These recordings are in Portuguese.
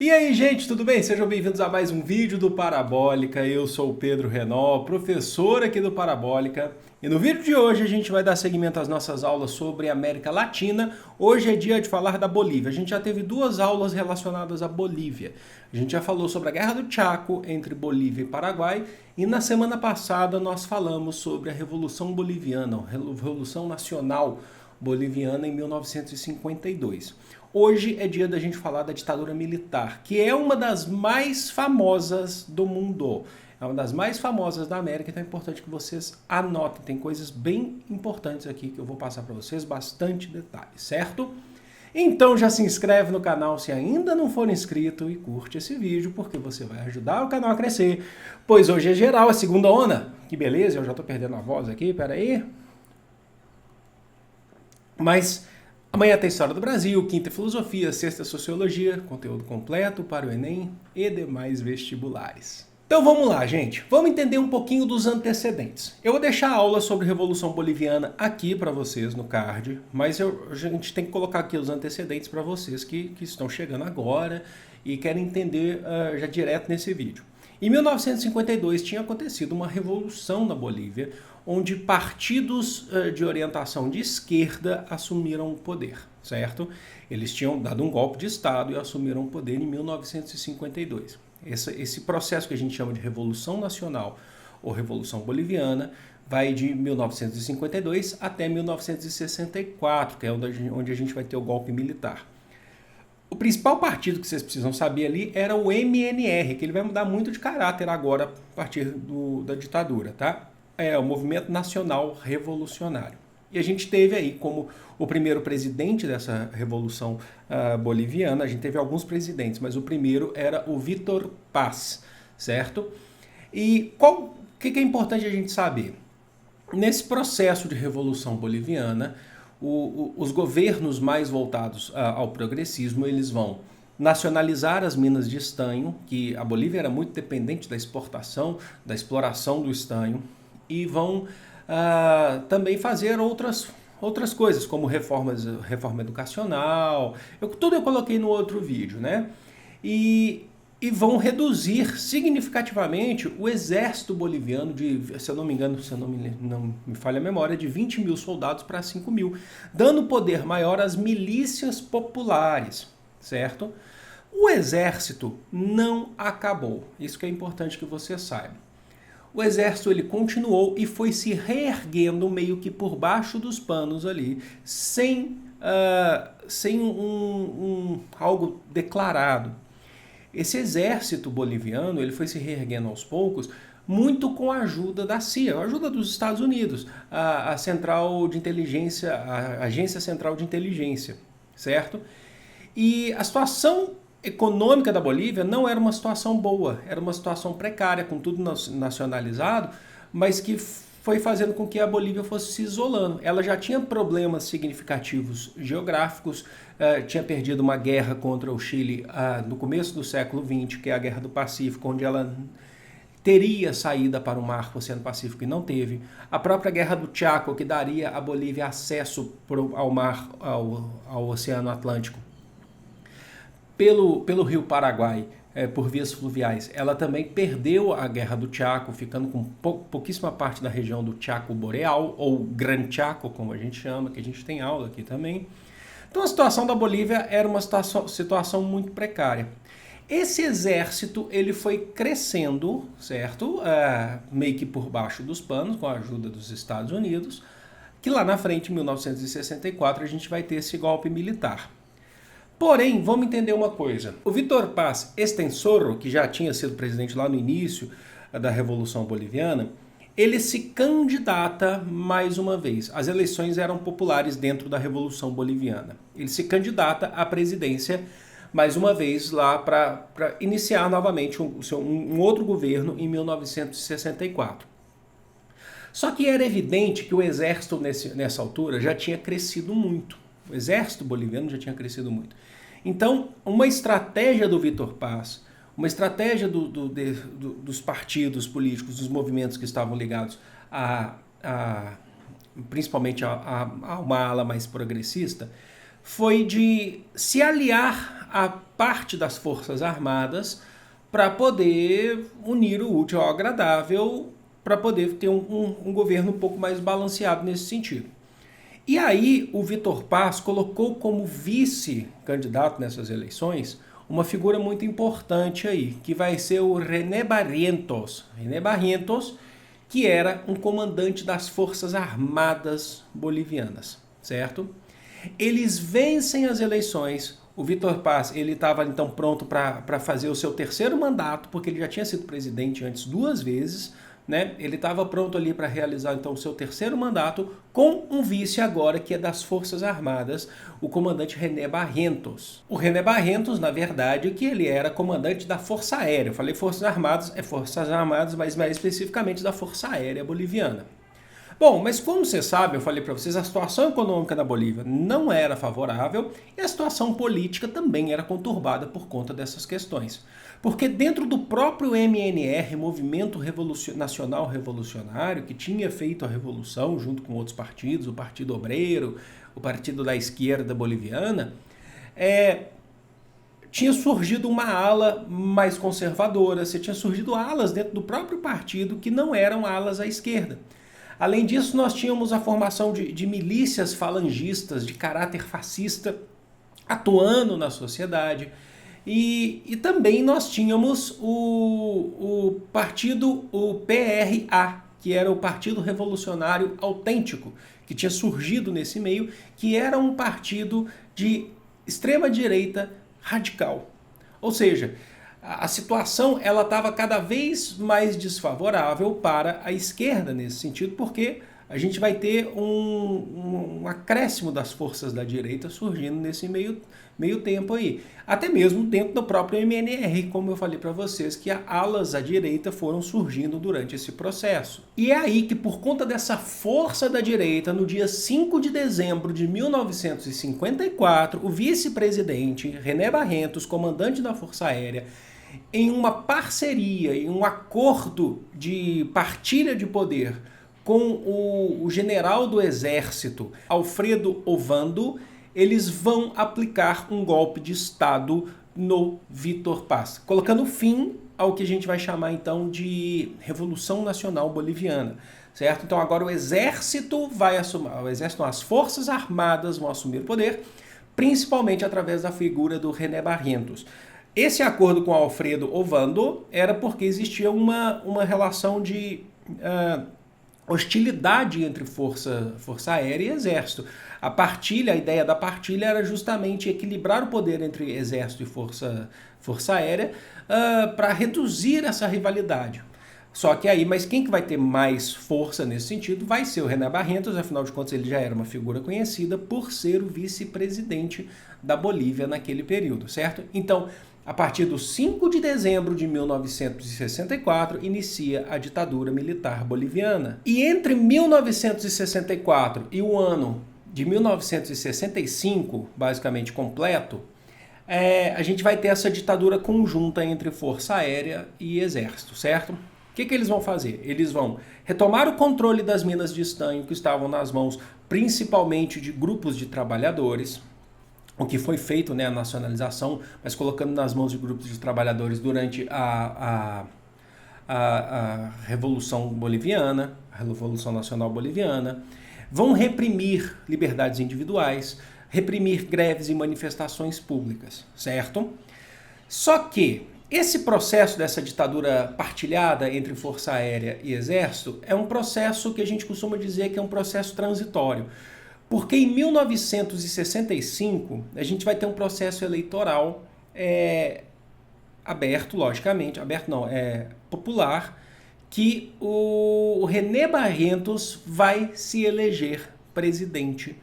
E aí, gente, tudo bem? Sejam bem-vindos a mais um vídeo do Parabólica. Eu sou o Pedro Renol, professor aqui do Parabólica. E no vídeo de hoje a gente vai dar seguimento às nossas aulas sobre América Latina. Hoje é dia de falar da Bolívia. A gente já teve duas aulas relacionadas à Bolívia. A gente já falou sobre a Guerra do Chaco entre Bolívia e Paraguai. E na semana passada nós falamos sobre a Revolução Boliviana, a Revolução Nacional Boliviana em 1952. Hoje é dia da gente falar da ditadura militar, que é uma das mais famosas do mundo. É uma das mais famosas da América, então é importante que vocês anotem. Tem coisas bem importantes aqui que eu vou passar para vocês, bastante detalhes, certo? Então já se inscreve no canal se ainda não for inscrito e curte esse vídeo, porque você vai ajudar o canal a crescer. Pois hoje é geral, a segunda onda. Que beleza, eu já estou perdendo a voz aqui, peraí. Mas amanhã tem História do Brasil, quinta é Filosofia, sexta é Sociologia, conteúdo completo para o Enem e demais vestibulares. Então vamos lá, gente. Vamos entender um pouquinho dos antecedentes. Eu vou deixar a aula sobre Revolução Boliviana aqui para vocês no card, mas a gente tem que colocar aqui os antecedentes para vocês que estão chegando agora e querem entender já direto nesse vídeo. Em 1952 tinha acontecido uma revolução na Bolívia, onde partidos de orientação de esquerda assumiram o poder, certo? Eles tinham dado um golpe de Estado e assumiram o poder em 1952. Esse processo que a gente chama de Revolução Nacional ou Revolução Boliviana vai de 1952 até 1964, que é onde a gente vai ter o golpe militar. O principal partido que vocês precisam saber ali era o MNR, que ele vai mudar muito de caráter agora a partir da ditadura, tá? É o Movimento Nacional Revolucionário. E a gente teve aí como o primeiro presidente dessa Revolução Boliviana, a gente teve alguns presidentes, mas o primeiro era o Vítor Paz, certo? E o que é importante a gente saber? Nesse processo de Revolução Boliviana, os governos mais voltados ao progressismo, eles vão nacionalizar as minas de estanho, que a Bolívia era muito dependente da exportação, da exploração do estanho, e vão também fazer outras coisas, como reforma educacional, tudo eu coloquei no outro vídeo, né? E vão reduzir significativamente o exército boliviano de, se eu não me engano, se eu não me falha a memória, de 20 mil soldados para 5 mil, dando poder maior às milícias populares, certo? O exército não acabou, isso que é importante que você saiba. O exército ele continuou e foi se reerguendo meio que por baixo dos panos ali, sem algo declarado. Esse exército boliviano ele foi se reerguendo aos poucos, muito com a ajuda da CIA, a ajuda dos Estados Unidos, a Central de Inteligência, a Agência Central de Inteligência, certo? E a situação econômica da Bolívia não era uma situação boa, era uma situação precária, com tudo nacionalizado, mas que foi fazendo com que a Bolívia fosse se isolando. Ela já tinha problemas significativos geográficos, tinha perdido uma guerra contra o Chile no começo do século XX, que é a Guerra do Pacífico, onde ela teria saída para o mar, o Oceano Pacífico, e não teve. A própria Guerra do Chaco, que daria à Bolívia acesso ao mar, ao Oceano Atlântico, pelo rio Paraguai, por vias fluviais. Ela também perdeu a Guerra do Chaco, ficando com pouquíssima parte da região do Chaco Boreal, ou Gran Chaco, como a gente chama, que a gente tem aula aqui também. Então a situação da Bolívia era uma situação muito precária. Esse exército ele foi crescendo, certo? Meio que por baixo dos panos, com a ajuda dos Estados Unidos, que lá na frente, em 1964, a gente vai ter esse golpe militar. Porém, vamos entender uma coisa. O Vítor Paz Estenssoro, que já tinha sido presidente lá no início da Revolução Boliviana, ele se candidata mais uma vez. As eleições eram populares dentro da Revolução Boliviana. Ele se candidata à presidência mais uma vez lá para iniciar novamente um outro governo em 1964. Só que era evidente que o exército nessa altura já tinha crescido muito. O exército boliviano já tinha crescido muito. Então, uma estratégia do Vítor Paz, uma estratégia dos partidos políticos, dos movimentos que estavam ligados principalmente a uma ala mais progressista, foi de se aliar a parte das Forças Armadas para poder unir o útil ao agradável, para poder ter um governo um pouco mais balanceado nesse sentido. E aí o Vitor Paz colocou como vice-candidato nessas eleições uma figura muito importante aí, que vai ser o René Barrientos. René Barrientos, que era um comandante das Forças Armadas bolivianas, certo? Eles vencem as eleições. O Vitor Paz, ele estava então pronto para fazer o seu terceiro mandato, porque ele já tinha sido presidente antes 2 vezes, né? Ele estava pronto ali para realizar então o seu terceiro mandato com um vice agora que é das Forças Armadas, o comandante René Barrientos. O René Barrientos, na verdade, que ele era comandante da Força Aérea. Eu falei Forças Armadas, mas mais especificamente da Força Aérea Boliviana. Bom, mas como você sabe, eu falei para vocês, a situação econômica da Bolívia não era favorável e a situação política também era conturbada por conta dessas questões. Porque dentro do próprio MNR, Movimento Nacional Revolucionário, que tinha feito a revolução junto com outros partidos, o Partido Obreiro, o Partido da Esquerda Boliviana, tinha surgido uma ala mais conservadora, tinha surgido alas dentro do próprio partido que não eram alas à esquerda. Além disso, nós tínhamos a formação de milícias falangistas de caráter fascista atuando na sociedade. E também nós tínhamos o partido, o PRA, que era o Partido Revolucionário Autêntico, que tinha surgido nesse meio, que era um partido de extrema-direita radical. Ou seja, a situação ela estava cada vez mais desfavorável para a esquerda nesse sentido, porque a gente vai ter um acréscimo das forças da direita surgindo nesse meio tempo aí. Até mesmo dentro do próprio MNR, como eu falei para vocês, que alas à direita foram surgindo durante esse processo. E é aí que, por conta dessa força da direita, no dia 5 de dezembro de 1954, o vice-presidente René Barrientos, comandante da Força Aérea, em uma parceria, em um acordo de partilha de poder com o general do Exército, Alfredo Ovando, eles vão aplicar um golpe de Estado no Vitor Paz, colocando fim ao que a gente vai chamar então de Revolução Nacional Boliviana, certo? Então agora o Exército vai assumir, as Forças Armadas vão assumir o poder, principalmente através da figura do René Barrientos. Esse acordo com Alfredo Ovando era porque existia uma relação de hostilidade entre força aérea e exército. A ideia da partilha era justamente equilibrar o poder entre exército e força aérea para reduzir essa rivalidade. Só que aí, mas quem que vai ter mais força nesse sentido vai ser o René Barrientos, afinal de contas ele já era uma figura conhecida por ser o vice-presidente da Bolívia naquele período, certo? Então, a partir do 5 de dezembro de 1964, inicia a ditadura militar boliviana. E entre 1964 e o ano de 1965, basicamente completo, a gente vai ter essa ditadura conjunta entre Força Aérea e Exército, certo? O que eles vão fazer? Eles vão retomar o controle das minas de estanho que estavam nas mãos principalmente de grupos de trabalhadores, o que foi feito, né, a nacionalização, mas colocando nas mãos de grupos de trabalhadores durante a Revolução Boliviana, a Revolução Nacional Boliviana. Vão reprimir liberdades individuais, reprimir greves e manifestações públicas, certo? Só que esse processo dessa ditadura partilhada entre Força Aérea e Exército é um processo que a gente costuma dizer que é um processo transitório. Porque em 1965 a gente vai ter um processo eleitoral aberto, logicamente, popular, que o René Barrientos vai se eleger presidente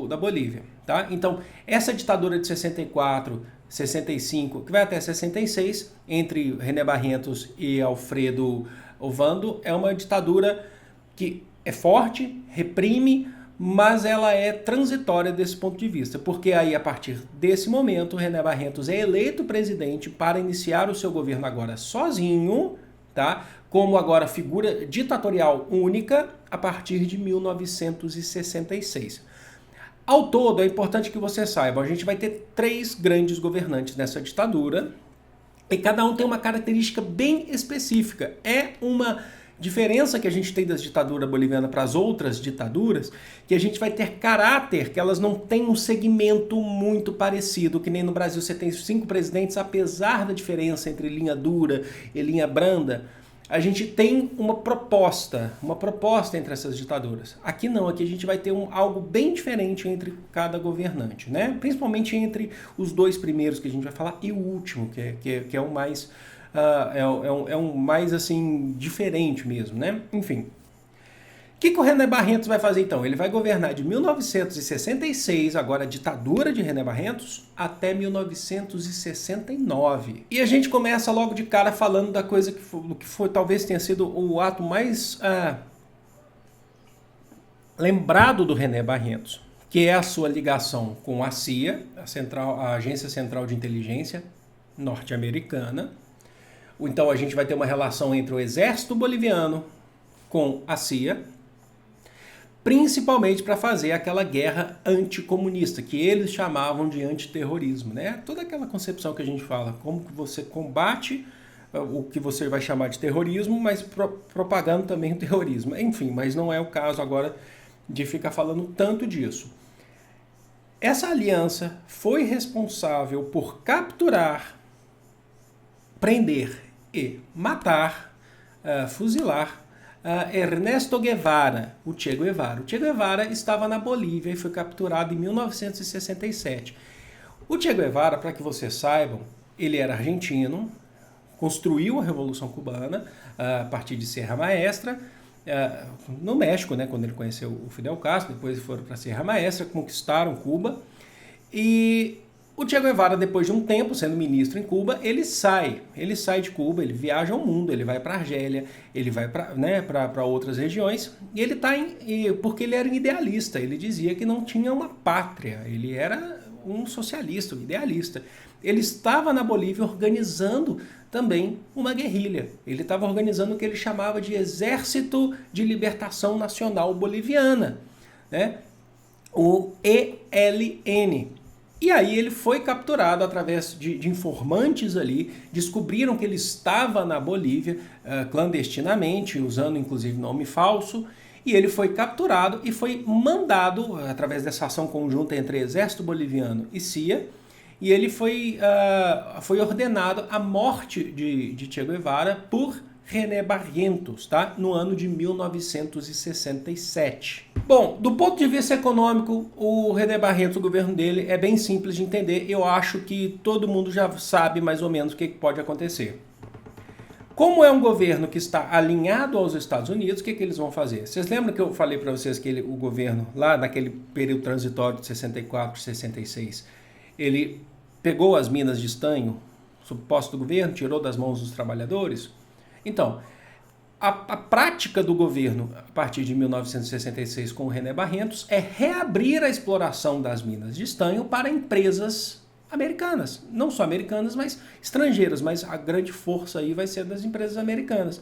da Bolívia. Tá? Então, essa ditadura de 64, 65, que vai até 66, entre René Barrientos e Alfredo Ovando, é uma ditadura que é forte, reprime, mas ela é transitória desse ponto de vista, porque aí a partir desse momento René Barrientos é eleito presidente para iniciar o seu governo agora sozinho, tá? Como agora figura ditatorial única a partir de 1966. Ao todo, é importante que você saiba, a gente vai ter 3 grandes governantes nessa ditadura, e cada um tem uma característica bem específica. É uma diferença que a gente tem das ditaduras bolivianas para as outras ditaduras, que a gente vai ter caráter, que elas não têm um segmento muito parecido, que nem no Brasil você tem 5 presidentes, apesar da diferença entre linha dura e linha branda, a gente tem uma proposta entre essas ditaduras. Aqui não, aqui a gente vai ter algo bem diferente entre cada governante, né? Principalmente entre os 2 primeiros que a gente vai falar e o último, que é o mais, mais assim, diferente mesmo, né? Enfim. O que o René Barrentos vai fazer então? Ele vai governar de 1966, agora a ditadura de René Barrentos, até 1969. E a gente começa logo de cara falando da coisa que foi talvez tenha sido o ato mais lembrado do René Barrentos, que é a sua ligação com a CIA, a Agência Central de Inteligência norte-americana. Então a gente vai ter uma relação entre o exército boliviano com a CIA, principalmente para fazer aquela guerra anticomunista, que eles chamavam de antiterrorismo, né? Toda aquela concepção que a gente fala, como que você combate o que você vai chamar de terrorismo, mas propagando também o terrorismo. Enfim, mas não é o caso agora de ficar falando tanto disso. Essa aliança foi responsável por capturar, prender e matar, fuzilar Ernesto Guevara, o Che Guevara. O Che Guevara estava na Bolívia e foi capturado em 1967. O Che Guevara, para que vocês saibam, ele era argentino, construiu a Revolução Cubana a partir de Serra Maestra, no México, né, quando ele conheceu o Fidel Castro, depois foram para Serra Maestra, conquistaram Cuba, e o Che Guevara, depois de um tempo sendo ministro em Cuba, ele sai de Cuba, ele viaja ao mundo, ele vai para a Argélia, ele vai para outras regiões, e ele está porque ele era um idealista, ele dizia que não tinha uma pátria, ele era um socialista, um idealista. Ele estava na Bolívia organizando também uma guerrilha, ele estava organizando o que ele chamava de Exército de Libertação Nacional Boliviana, né? O ELN. E aí ele foi capturado através de informantes ali, descobriram que ele estava na Bolívia clandestinamente, usando inclusive nome falso, e ele foi capturado e foi mandado, através dessa ação conjunta entre Exército Boliviano e CIA, e ele foi ordenado a morte de Che Guevara por René Barrentos, tá? No ano de 1967. Bom, do ponto de vista econômico, o René Barrentos, o governo dele, é bem simples de entender. Eu acho que todo mundo já sabe mais ou menos o que pode acontecer. Como é um governo que está alinhado aos Estados Unidos, o que eles vão fazer? Vocês lembram que eu falei para vocês que o governo, lá naquele período transitório de 64, 66, ele pegou as minas de estanho, sob posse do governo, tirou das mãos dos trabalhadores? Então, a prática do governo, a partir de 1966, com o René Barrentos, é reabrir a exploração das minas de estanho para empresas americanas. Não só americanas, mas estrangeiras, mas a grande força aí vai ser das empresas americanas.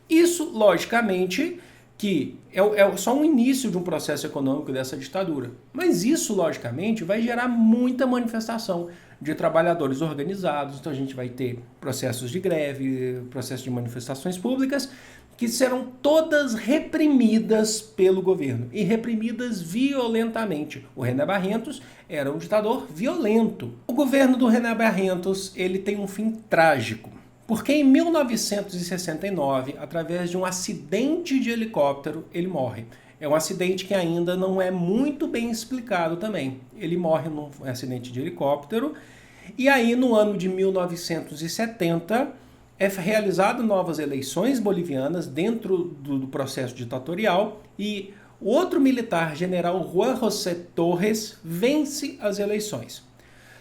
Isso, logicamente, que é só um início de um processo econômico dessa ditadura. Mas isso, logicamente, vai gerar muita manifestação de trabalhadores organizados. Então a gente vai ter processos de greve, processos de manifestações públicas, que serão todas reprimidas pelo governo, e reprimidas violentamente. O René Barrentos era um ditador violento. O governo do René Barrentos, ele tem um fim trágico, porque em 1969, através de um acidente de helicóptero, ele morre. É um acidente que ainda não é muito bem explicado também. Ele morre num acidente de helicóptero, e aí no ano de 1970 é realizado novas eleições bolivianas dentro do processo ditatorial, e o outro militar, general Juan José Torres, vence as eleições.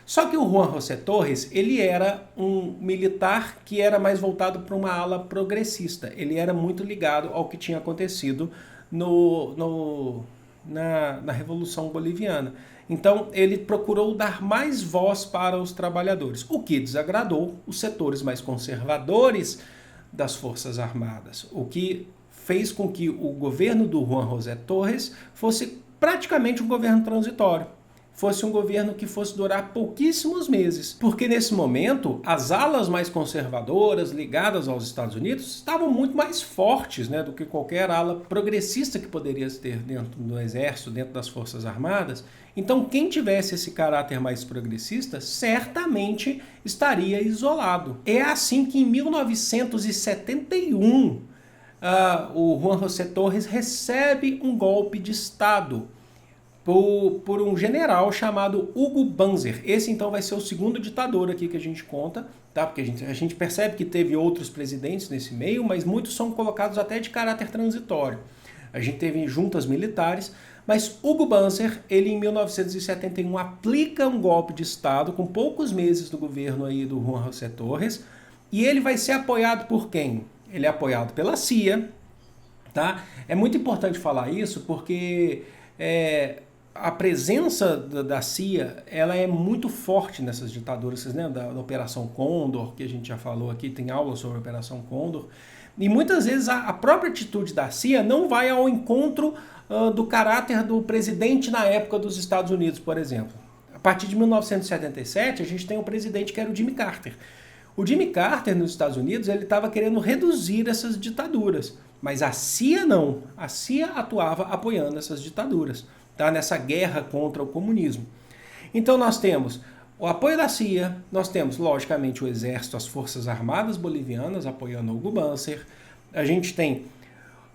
Só que o Juan José Torres, ele era um militar que era mais voltado para uma ala progressista. Ele era muito ligado ao que tinha acontecido na Revolução Boliviana. Então, ele procurou dar mais voz para os trabalhadores, o que desagradou os setores mais conservadores das Forças Armadas, o que fez com que o governo do Juan José Torres fosse praticamente um governo transitório. Fosse um governo que fosse durar pouquíssimos meses, porque nesse momento as alas mais conservadoras ligadas aos Estados Unidos estavam muito mais fortes, né, do que qualquer ala progressista que poderia ter dentro do exército, dentro das Forças Armadas. Então quem tivesse esse caráter mais progressista certamente estaria isolado. É assim que em 1971 o Juan José Torres recebe um golpe de Estado por um general chamado Hugo Banzer. Esse então vai ser o segundo ditador aqui que a gente conta, tá? Porque a gente percebe que teve outros presidentes nesse meio, mas muitos são colocados até de caráter transitório. A gente teve juntas militares, mas Hugo Banzer, ele em 1971 aplica um golpe de Estado com poucos meses do governo aí do Juan José Torres, e ele vai ser apoiado por quem? Ele é apoiado pela CIA, tá? É muito importante falar isso porque a presença da CIA, ela é muito forte nessas ditaduras. Vocês lembram da Operação Condor, que a gente já falou aqui, tem aula sobre a Operação Condor. E muitas vezes a própria atitude da CIA não vai ao encontro do caráter do presidente na época dos Estados Unidos, por exemplo. A partir de 1977, a gente tem um presidente que era o Jimmy Carter. O Jimmy Carter, nos Estados Unidos, ele estava querendo reduzir essas ditaduras. Mas a CIA não. A CIA atuava apoiando essas ditaduras, tá? Nessa guerra contra o comunismo. Então nós temos o apoio da CIA, nós temos, logicamente, o Exército, as Forças Armadas Bolivianas apoiando Hugo Banzer. A gente tem,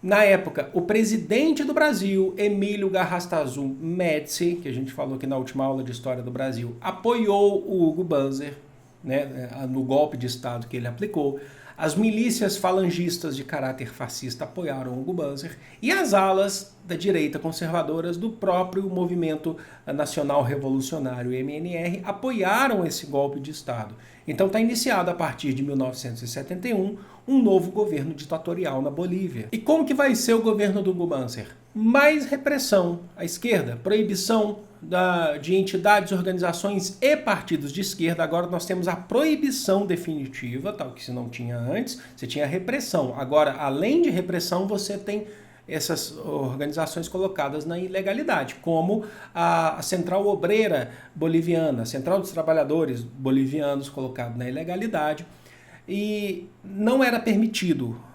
na época, o presidente do Brasil, Emílio Garrastazu Médici, que a gente falou aqui na última aula de História do Brasil, apoiou o Hugo Banzer, né, no golpe de Estado que ele aplicou. As milícias falangistas de caráter fascista apoiaram Hugo Banzer e as alas da direita conservadoras do próprio Movimento Nacional Revolucionário, MNR, apoiaram esse golpe de Estado. Então está iniciado a partir de 1971 um novo governo ditatorial na Bolívia. E como que vai ser o governo do Hugo Banzer? Mais repressão à esquerda, proibição de entidades, organizações e partidos de esquerda. Agora nós temos a proibição definitiva, tal que se não tinha antes, você tinha repressão. Agora, além de repressão, você tem essas organizações colocadas na ilegalidade, como a Central Obreira Boliviana, a Central dos Trabalhadores Bolivianos colocado na ilegalidade, e não era permitido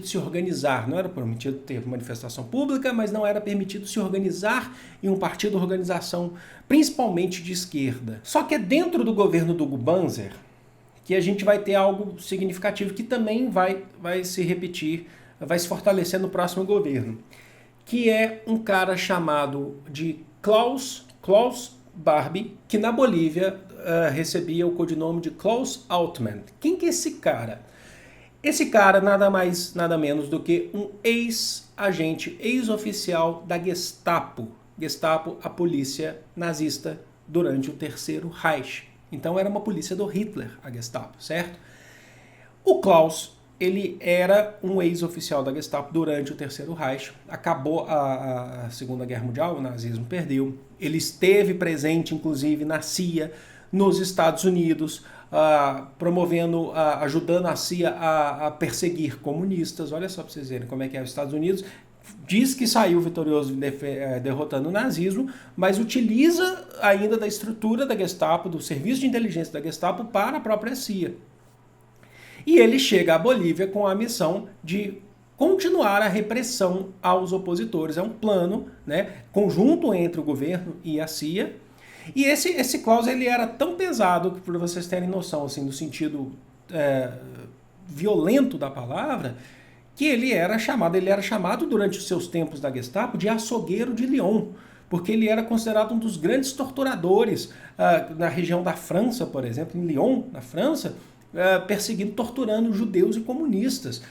se organizar, não era permitido ter manifestação pública, mas não era permitido se organizar em um partido, organização principalmente de esquerda. Só que é dentro do governo do Hugo Banzer que a gente vai ter algo significativo que também vai se repetir, vai se fortalecer no próximo governo, que é um cara chamado de Klaus Barbie, que na Bolívia recebia o codinome de Klaus Altman. Quem que é esse cara? Esse cara nada mais, nada menos do que um ex-agente, ex-oficial da Gestapo. Gestapo, a polícia nazista durante o Terceiro Reich. Então era uma polícia do Hitler, a Gestapo, certo? O Klaus, ele era um ex-oficial da Gestapo durante o Terceiro Reich. Acabou a Segunda Guerra Mundial, o nazismo perdeu. Ele esteve presente, inclusive, na CIA, nos Estados Unidos, promovendo, ajudando a CIA a perseguir comunistas. Olha só para vocês verem como é que é os Estados Unidos. Diz que saiu vitorioso derrotando o nazismo, mas utiliza ainda da estrutura da Gestapo, do serviço de inteligência da Gestapo para a própria CIA. E ele chega à Bolívia com a missão de continuar a repressão aos opositores. É um plano, né, conjunto entre o governo e a CIA. E esse Klaus, ele era tão pesado, que, para vocês terem noção, assim, no sentido violento da palavra, que ele era chamado durante os seus tempos da Gestapo de açougueiro de Lyon, porque ele era considerado um dos grandes torturadores na região da França, por exemplo, em Lyon, na França, perseguindo, torturando judeus e comunistas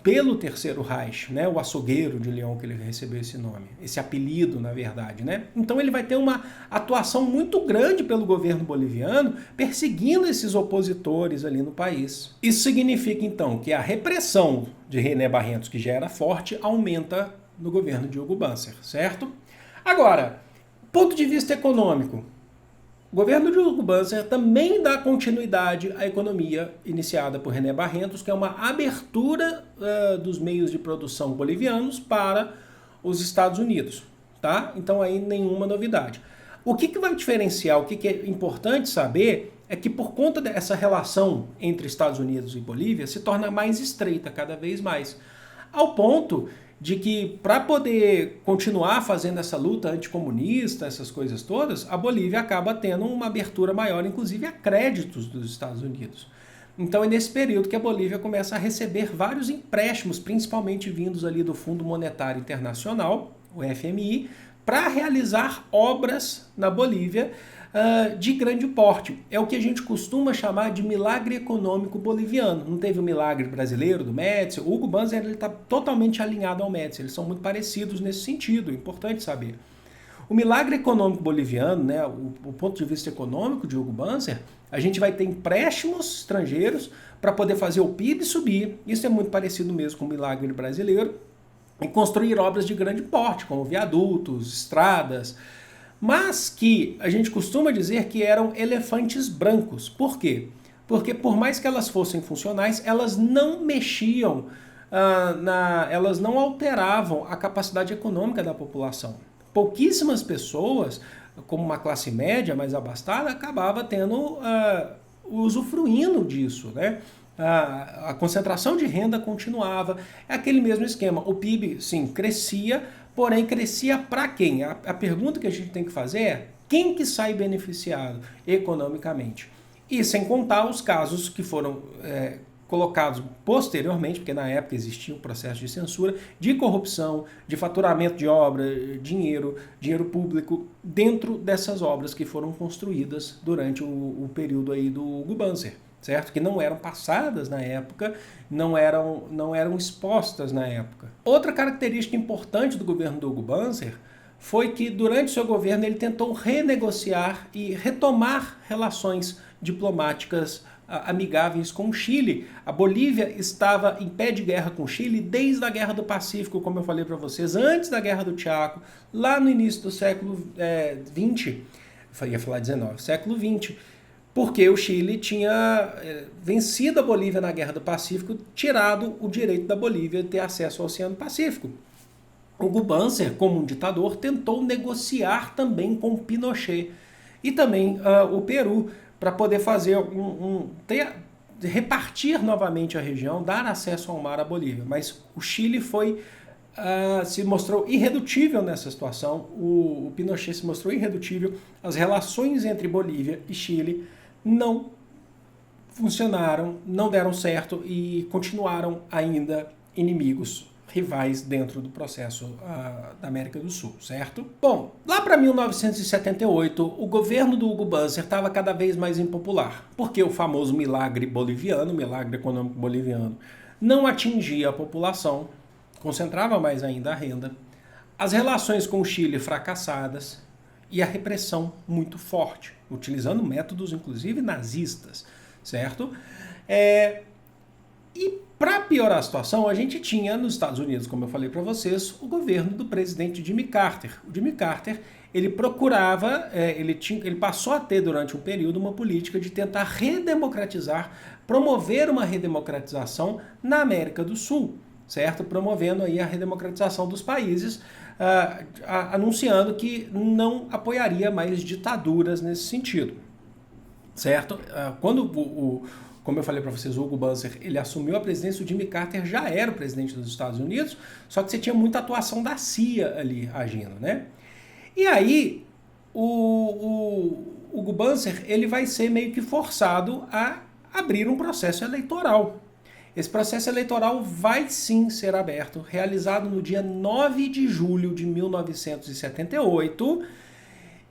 pelo Terceiro Reich, né? O açougueiro de Lyon, que ele recebeu esse nome, esse apelido, na verdade, né? Então ele vai ter uma atuação muito grande pelo governo boliviano, perseguindo esses opositores ali no país. Isso significa, então, que a repressão de René Barrentos, que já era forte, aumenta no governo de Hugo Banzer, certo? Agora, ponto de vista econômico, o governo de Hugo Banzer também dá continuidade à economia iniciada por René Barrentos, que é uma abertura dos meios de produção bolivianos para os Estados Unidos. tá? Então aí nenhuma novidade. O que vai diferenciar, o que é importante saber é que por conta dessa relação entre Estados Unidos e Bolívia se torna mais estreita cada vez mais, ao ponto de que para poder continuar fazendo essa luta anticomunista, essas coisas todas, a Bolívia acaba tendo uma abertura maior, inclusive a créditos dos Estados Unidos. Então é nesse período que a Bolívia começa a receber vários empréstimos, principalmente vindos ali do Fundo Monetário Internacional, o FMI, para realizar obras na Bolívia de grande porte. É o que a gente costuma chamar de milagre econômico boliviano. Não teve o milagre brasileiro do Médici? O Hugo Banzer está totalmente alinhado ao Médici, eles são muito parecidos nesse sentido, é importante saber. O milagre econômico boliviano, né, o ponto de vista econômico de Hugo Banzer, a gente vai ter empréstimos estrangeiros para poder fazer o PIB subir, isso é muito parecido mesmo com o milagre brasileiro, e construir obras de grande porte, como viadutos, estradas, mas que a gente costuma dizer que eram elefantes brancos. Por quê? Porque por mais que elas fossem funcionais, elas não mexiam, elas não alteravam a capacidade econômica da população. Pouquíssimas pessoas, como uma classe média mais abastada, acabava tendo, usufruindo disso, né? A concentração de renda continuava, é aquele mesmo esquema. O PIB, sim, crescia, porém crescia para quem? A pergunta que a gente tem que fazer é quem que sai beneficiado economicamente? E sem contar os casos que foram colocados posteriormente, porque na época existia um processo de censura, de corrupção, de faturamento de obra, dinheiro público, dentro dessas obras que foram construídas durante o período aí do Hugo Banzer, certo? Que não eram passadas na época, não eram expostas na época. Outra característica importante do governo do Hugo Banzer foi que durante seu governo ele tentou renegociar e retomar relações diplomáticas amigáveis com o Chile. A Bolívia estava em pé de guerra com o Chile desde a Guerra do Pacífico, como eu falei para vocês, antes da Guerra do Chaco, lá no início do século XX, ia falar 19, século XX, porque o Chile tinha vencido a Bolívia na Guerra do Pacífico, tirado o direito da Bolívia de ter acesso ao Oceano Pacífico. Hugo Banzer, como um ditador, tentou negociar também com Pinochet e também o Peru, para poder fazer repartir novamente a região, dar acesso ao mar à Bolívia. Mas o Chile se mostrou irredutível nessa situação, o Pinochet se mostrou irredutível, as relações entre Bolívia e Chile não funcionaram, não deram certo e continuaram ainda inimigos, rivais dentro do processo da América do Sul, certo? Bom, lá para 1978, o governo do Hugo Banzer estava cada vez mais impopular, porque o famoso milagre boliviano, milagre econômico boliviano, não atingia a população, concentrava mais ainda a renda, as relações com o Chile fracassadas e a repressão muito forte, utilizando métodos inclusive nazistas, certo? E para piorar a situação, a gente tinha nos Estados Unidos, como eu falei para vocês, o governo do presidente Jimmy Carter. O Jimmy Carter, ele procurava, ele passou a ter durante um período uma política de tentar redemocratizar, promover uma redemocratização na América do Sul, certo? Promovendo aí a redemocratização dos países, anunciando que não apoiaria mais ditaduras nesse sentido, certo? Como eu falei para vocês, o Hugo Banzer, ele assumiu a presidência, o Jimmy Carter já era o presidente dos Estados Unidos, só que você tinha muita atuação da CIA ali agindo, né? E aí, o Hugo Banzer, ele vai ser meio que forçado a abrir um processo eleitoral. Esse processo eleitoral vai sim ser aberto, realizado no dia 9 de julho de 1978,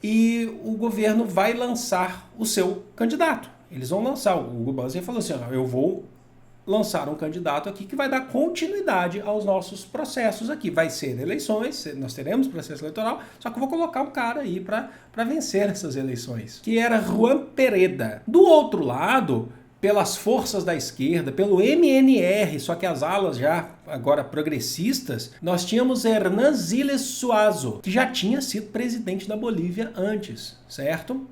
e o governo vai lançar o seu candidato. Eles vão lançar, o Hugo Banzer falou assim, eu vou lançar um candidato aqui que vai dar continuidade aos nossos processos aqui. Vai ser eleições, nós teremos processo eleitoral, só que eu vou colocar um cara aí para vencer essas eleições, que era Juan Pereda. Do outro lado, pelas forças da esquerda, pelo MNR, só que as alas já agora progressistas, nós tínhamos Hernán Siles Suazo, que já tinha sido presidente da Bolívia antes, certo?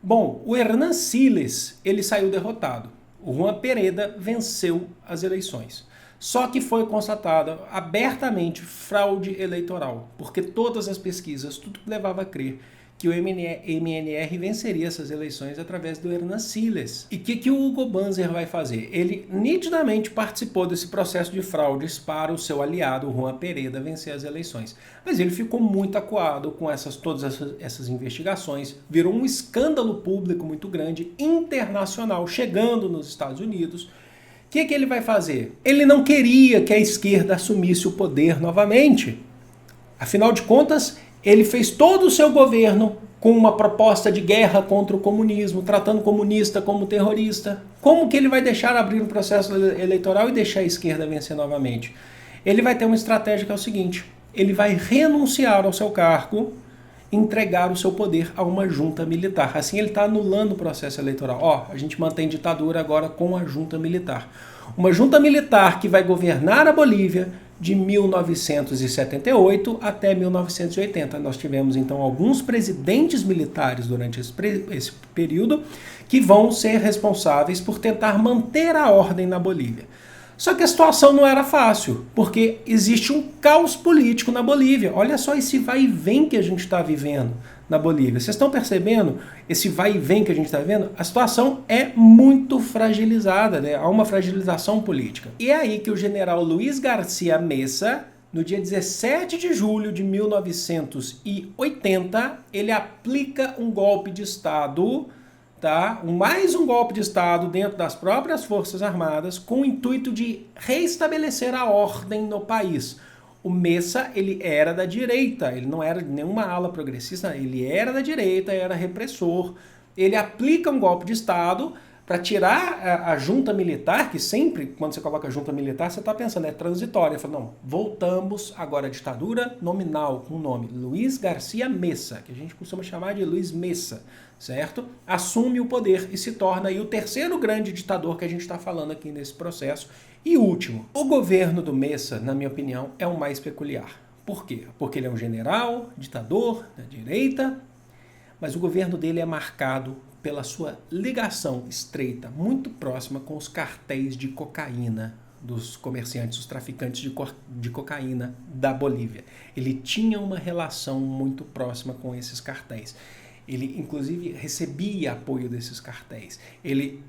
Bom, o Hernán Siles, ele saiu derrotado. O Juan Pereda venceu as eleições. Só que foi constatada abertamente fraude eleitoral, porque todas as pesquisas, tudo levava a crer que o MNR venceria essas eleições através do Hernan Siles. E o que o Hugo Banzer vai fazer? Ele nitidamente participou desse processo de fraudes para o seu aliado, Juan Pereda, vencer as eleições. Mas ele ficou muito acuado com todas essas investigações, virou um escândalo público muito grande, internacional, chegando nos Estados Unidos. O que ele vai fazer? Ele não queria que a esquerda assumisse o poder novamente. Afinal de contas, ele fez todo o seu governo com uma proposta de guerra contra o comunismo, tratando o comunista como terrorista. Como que ele vai deixar abrir um processo eleitoral e deixar a esquerda vencer novamente? Ele vai ter uma estratégia que é o seguinte: ele vai renunciar ao seu cargo, entregar o seu poder a uma junta militar. Assim ele está anulando o processo eleitoral. A gente mantém ditadura agora com a junta militar. Uma junta militar que vai governar a Bolívia de 1978 até 1980. Nós tivemos, então, alguns presidentes militares durante esse período que vão ser responsáveis por tentar manter a ordem na Bolívia. Só que a situação não era fácil, porque existe um caos político na Bolívia. Olha só esse vai e vem que a gente está vivendo na Bolívia. Vocês estão percebendo esse vai e vem que a gente está vendo? A situação é muito fragilizada, né? Há uma fragilização política. E é aí que o general Luiz Garcia Mesa, no dia 17 de julho de 1980, ele aplica um golpe de Estado, tá? Mais um golpe de Estado dentro das próprias Forças Armadas, com o intuito de reestabelecer a ordem no país. O Mesa, ele era da direita, ele não era de nenhuma ala progressista, ele era da direita, era repressor. Ele aplica um golpe de Estado para tirar a junta militar, que sempre, quando você coloca junta militar, você está pensando, é transitória. Ele fala, não, voltamos agora à ditadura nominal, com o nome Luiz Garcia Mesa, que a gente costuma chamar de Luiz Mesa, certo? Assume o poder e se torna aí o terceiro grande ditador que a gente está falando aqui nesse processo. E último, o governo do Mesa, na minha opinião, é o mais peculiar. Por quê? Porque ele é um general, ditador, da direita, mas o governo dele é marcado pela sua ligação estreita, muito próxima com os cartéis de cocaína dos comerciantes, os traficantes de cocaína da Bolívia. Ele tinha uma relação muito próxima com esses cartéis. Ele, inclusive, recebia apoio desses cartéis. Ele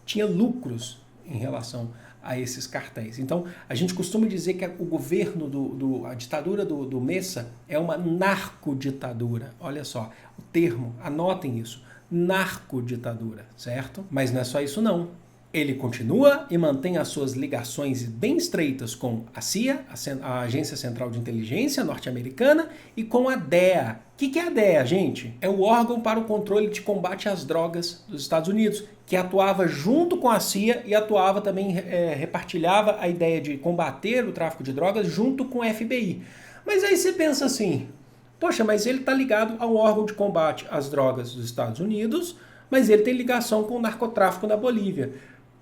tinha lucros em relação a esses cartéis. Então, a gente costuma dizer que o governo, a ditadura do Mesa é uma narcoditadura. Olha só, o termo, anotem isso, narcoditadura, certo? Mas não é só isso não. Ele continua e mantém as suas ligações bem estreitas com a CIA, a Agência Central de Inteligência norte-americana, e com a DEA. O que é a DEA, gente? É o órgão para o controle de combate às drogas dos Estados Unidos, que atuava junto com a CIA e atuava também, repartilhava a ideia de combater o tráfico de drogas junto com o FBI. Mas aí você pensa assim, poxa, mas ele está ligado ao órgão de combate às drogas dos Estados Unidos, mas ele tem ligação com o narcotráfico na Bolívia.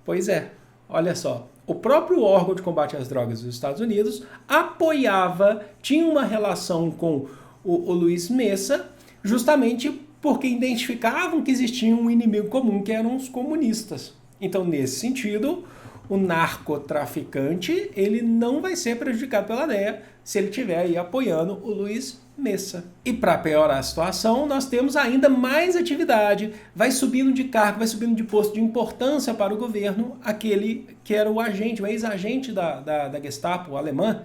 Pois é, olha só, o próprio órgão de combate às drogas dos Estados Unidos apoiava, tinha uma relação com o Luiz Mesa, justamente porque identificavam que existia um inimigo comum, que eram os comunistas. Então, nesse sentido, o narcotraficante ele não vai ser prejudicado pela DEA se ele estiver aí apoiando o Luiz Mesa. E para piorar a situação, nós temos ainda mais atividade, vai subindo de cargo, vai subindo de posto de importância para o governo, aquele que era o agente, o ex-agente da Gestapo alemã,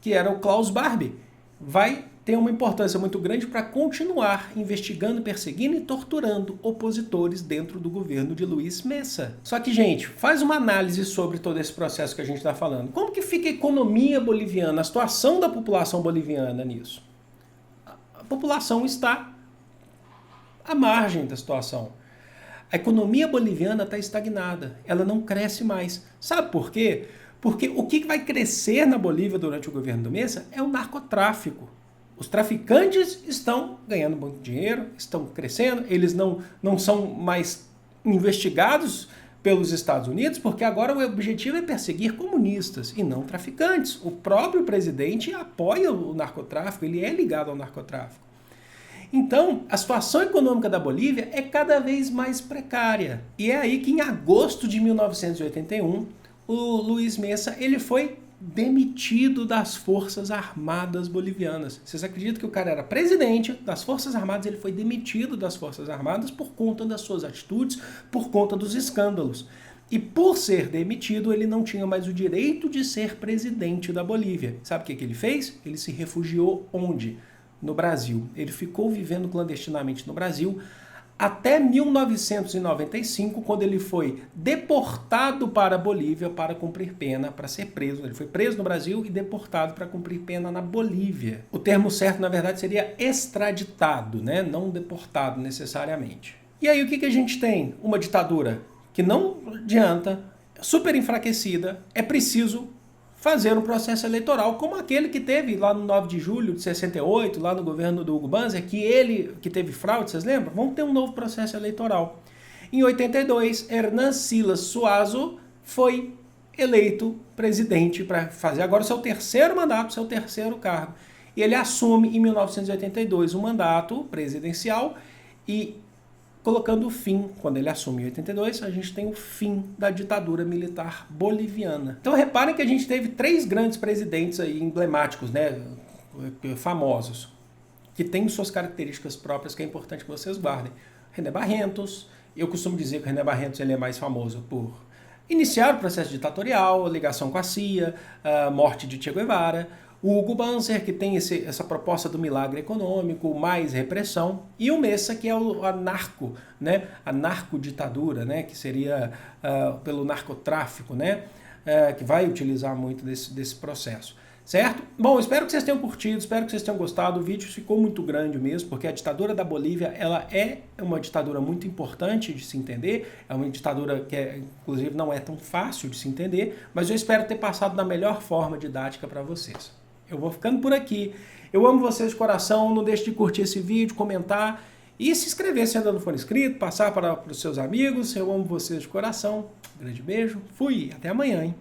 que era o Klaus Barbie. Vai ter uma importância muito grande para continuar investigando, perseguindo e torturando opositores dentro do governo de Luiz Mesa. Só que, gente, faz uma análise sobre todo esse processo que a gente está falando. Como que fica a economia boliviana, a situação da população boliviana nisso? A população está à margem da situação. A economia boliviana está estagnada, ela não cresce mais. Sabe por quê? Porque o que vai crescer na Bolívia durante o governo do Mesa é o narcotráfico. Os traficantes estão ganhando muito dinheiro, estão crescendo, eles não são mais investigados pelos Estados Unidos, porque agora o objetivo é perseguir comunistas e não traficantes. O próprio presidente apoia o narcotráfico, ele é ligado ao narcotráfico. Então, a situação econômica da Bolívia é cada vez mais precária. E é aí que em agosto de 1981, o Luiz Messa, ele foi demitido das Forças Armadas bolivianas. Vocês acreditam que o cara era presidente das Forças Armadas, ele foi demitido das Forças Armadas por conta das suas atitudes, por conta dos escândalos. E por ser demitido, ele não tinha mais o direito de ser presidente da Bolívia. Sabe o que ele fez? Ele se refugiou onde? No Brasil. Ele ficou vivendo clandestinamente no Brasil até 1995, quando ele foi deportado para a Bolívia para cumprir pena, para ser preso. Ele foi preso no Brasil e deportado para cumprir pena na Bolívia. O termo certo, na verdade, seria extraditado, né? Não deportado necessariamente. E aí o que a gente tem? Uma ditadura que não adianta, super enfraquecida, é preciso fazer um processo eleitoral como aquele que teve lá no 9 de julho de 68, lá no governo do Hugo Banzer, que teve fraude, vocês lembram? Vamos ter um novo processo eleitoral. Em 82, Hernán Silas Suazo foi eleito presidente para fazer agora o seu terceiro mandato, seu terceiro cargo. E ele assume em 1982 um mandato presidencial e colocando o fim, quando ele assume em 82, a gente tem o fim da ditadura militar boliviana. Então reparem que a gente teve 3 grandes presidentes aí emblemáticos, né, famosos, que têm suas características próprias que é importante que vocês guardem. René Barrentos, eu costumo dizer que o René Barrentos ele é mais famoso por iniciar o processo ditatorial, ligação com a CIA, a morte de Che Guevara. O Hugo Banzer, que tem essa proposta do milagre econômico, mais repressão, e o Messa, que é a narco, né? A narcoditadura, né? Que seria pelo narcotráfico, né? Que vai utilizar muito desse processo. Certo? Bom, espero que vocês tenham curtido, espero que vocês tenham gostado. O vídeo ficou muito grande mesmo, porque a ditadura da Bolívia ela é uma ditadura muito importante de se entender, é uma ditadura que, inclusive, não é tão fácil de se entender, mas eu espero ter passado da melhor forma didática para vocês. Eu vou ficando por aqui. Eu amo vocês de coração. Não deixe de curtir esse vídeo, comentar e se inscrever se ainda não for inscrito, passar para os seus amigos. Eu amo vocês de coração. Um grande beijo. Fui. Até amanhã, hein?